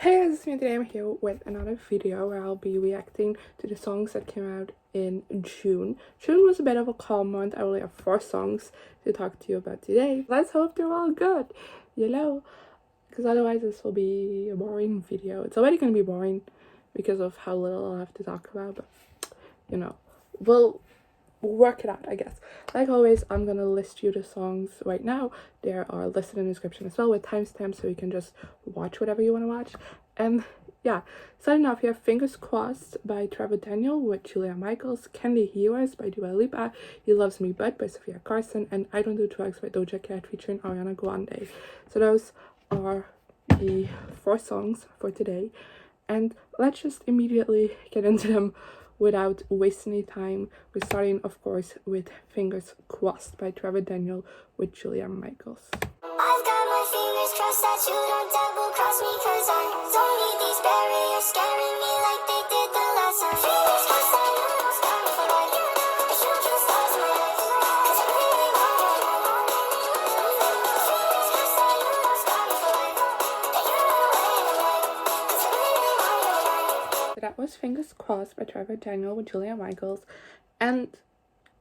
Hey guys, it's me. Today I'm here with another video where I'll be reacting to the songs that came out in June. June was a bit of a calm month. I only have 4 songs to talk to you about today. Let's hope they're all good, because otherwise this will be a boring video. It's already going to be boring because of how little I'll have to talk about, but we'll work it out, I guess. Like always, I'm gonna list you the songs right now. There are listed in the description as well with timestamps, so you can just watch whatever you want to watch. And yeah, starting off, you have Fingers Crossed by Trevor with Julia Michaels, Can They Hear Us by Dua Lipa, He Loves Me But by Sofia Carson, and I Don't Do Drugs by Doja Cat featuring Ariana Grande. So those are the 4 songs for today, and let's just immediately get into them without wasting any time. We're starting, of course, with Fingers Crossed by Trevor with Julia Michaels. I've got my fingers crossed that you don't double cross me, cause I don't need these barriers scaring me like they did the last time. Fingers crossed that you don't stop me for like a shooting stars in my life, cause I really want you. Fingers crossed that you don't stop me for like that you run away in the night, cause I really want you. So that was Fingers Crossed by Trevor with Julia Michaels, and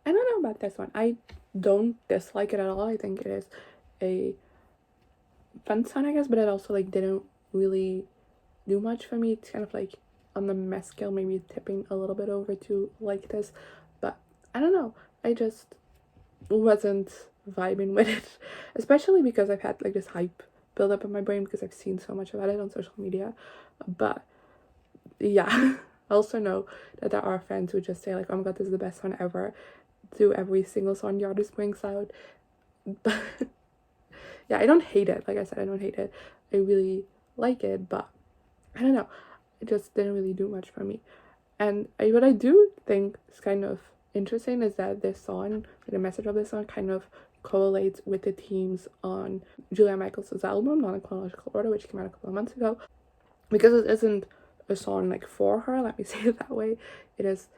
I don't know about this one. I don't dislike it at all. I think it is a fun song, I guess, but it also like didn't really do much for me. It's kind of like on the mess scale, maybe tipping a little bit over to like this, but I don't know, I just wasn't vibing with it, especially because I've had like this hype build up in my brain because I've seen so much about it on social media. But yeah, I also know that there are fans who just say like, oh my god, this is the best song ever, to every single song the artist brings out. But yeah, I don't hate it. Like I said, I don't hate it. I really like it, but I don't know, it just didn't really do much for me. And what I do think is kind of interesting is that this song, the message of this song, kind of correlates with the themes on Julia Michaels' album, Not in Chronological Order, which came out a couple of months ago. Because it isn't a song like for her, let me say it that way. It is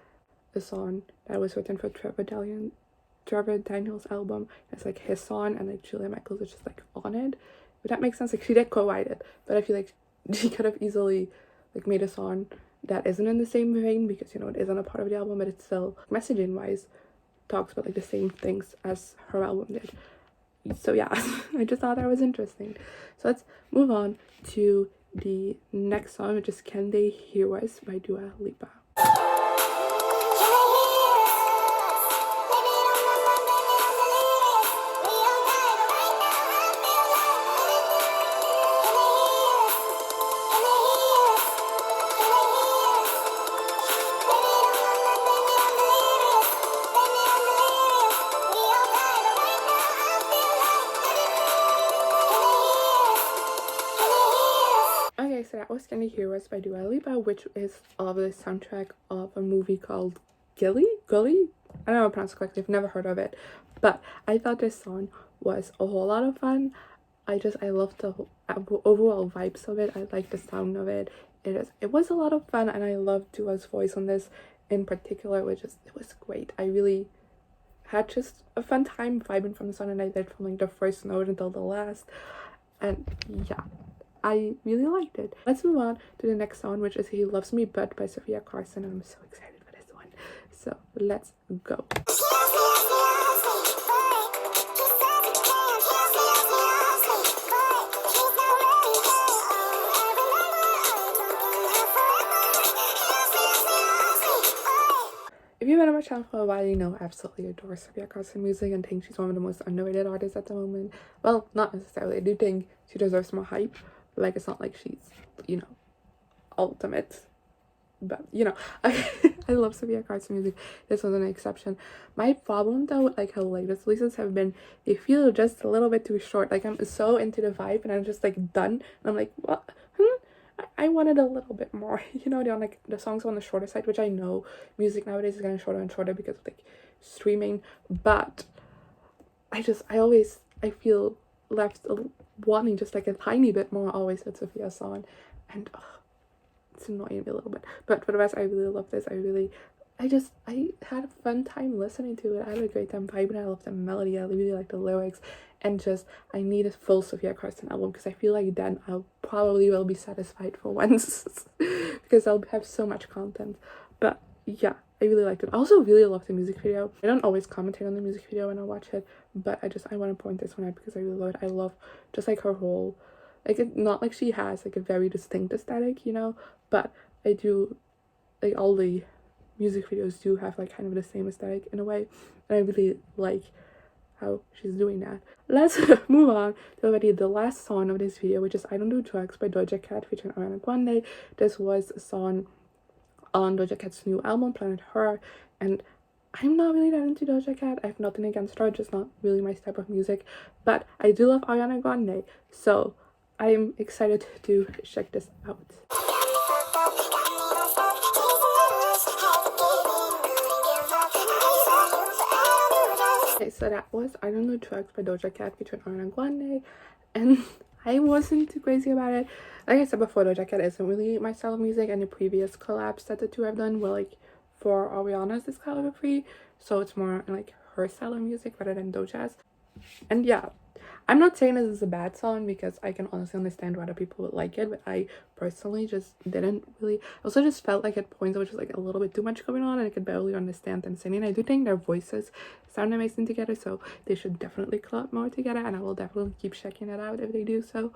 a song that was written for Trevor Daniel's album. It's like his song, and like Julia Michaels is just like on it. But that makes sense. Like she did co-write it, but I feel like she could have easily like made a song that isn't in the same vein, because it isn't a part of the album, but it's still messaging wise talks about like the same things as her album did. So yeah, I just thought that was interesting. So let's move on to the next song, which is Can They Hear Us by Dua Lipa. Okay, so that was Can They Hear Us by Dua Lipa, which is of the soundtrack of a movie called Gully? I don't know how to pronounce it correctly, I've never heard of it. But I thought this song was a whole lot of fun. I loved the overall vibes of it. I liked the sound of it. It was a lot of fun, and I loved Dua's voice on this in particular, it was great. I really had just a fun time vibing from the song, and I did from like the first note until the last. And yeah, I really liked it. Let's move on to the next song, which is He Loves Me But by Sofia Carson, and I'm so excited for this one. So let's go. If you've been on my channel for a while, you know I absolutely adore Sofia Carson music and think she's one of the most underrated artists at the moment. Well, not necessarily. I do think she deserves more hype, but like it's not like she's, ultimate. But I love Sofia Carson music. This wasn't an exception. My problem though with like her latest releases have been they feel just a little bit too short. Like I'm so into the vibe and I'm just like done. And I'm like, what? I wanted a little bit more. They're on like the songs on the shorter side, which I know music nowadays is getting shorter and shorter because of like streaming. But I feel left wanting just like a tiny bit more always with Sofia's song, and it's annoying me a little bit. But for the rest, I really love this. I had a fun time listening to it. I had a great time vibing. I love the melody. I really like the lyrics, and just I need a full Sofia Carson album, because I feel like then I'll probably will be satisfied for once because I'll have so much content. But yeah, I really liked it. I also really love the music video. I don't always commentate on the music video when I watch it, but I want to point this one out because I really love it. I love just like her whole, like, it, not like she has like a very distinct aesthetic, you know, but I do like all the music videos do have like kind of the same aesthetic in a way, and I really like how she's doing that. Let's move on to already the last song of this video, which is I Don't Do Drugs by Doja Cat featuring Ariana Grande. This was a song on Doja Cat's new album, Planet Her, and I'm not really that into Doja Cat. I have nothing against her, just not really my type of music, but I do love Ariana Grande, so I'm excited to check this out. Okay, so that was I Don't Do Drugs by Doja Cat featuring Ariana Grande, and I wasn't too crazy about it. Like I said before, Doja Cat isn't really my style of music, and the previous collabs that the two have done were like for Ariana's discography, so it's more like her style of music rather than Doja's. And yeah, I'm not saying this is a bad song, because I can honestly understand why other people would like it, but I personally just didn't really. I also just felt like at points there was just like a little bit too much going on, and I could barely understand them singing. I do think their voices sound amazing together, so they should definitely collab more together, and I will definitely keep checking it out if they do so.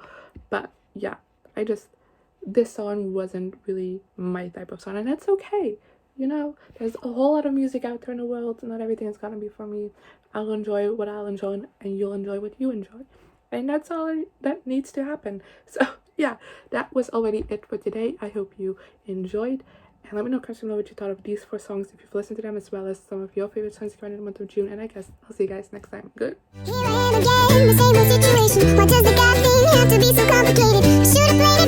But yeah, this song wasn't really my type of song, and that's okay. You know, there's a whole lot of music out there in the world. Not everything is gonna be for me. I'll enjoy what I'll enjoy, and you'll enjoy what you enjoy. And that's all that needs to happen. So yeah, that was already it for today. I hope you enjoyed. And let me know, Carson, what you thought of these 4 songs, if you've listened to them, as well as some of your favorite songs coming in the month of June. And I guess I'll see you guys next time. Good. Here I am again, the same old situation. Why does the God thing have to be so complicated? I should have played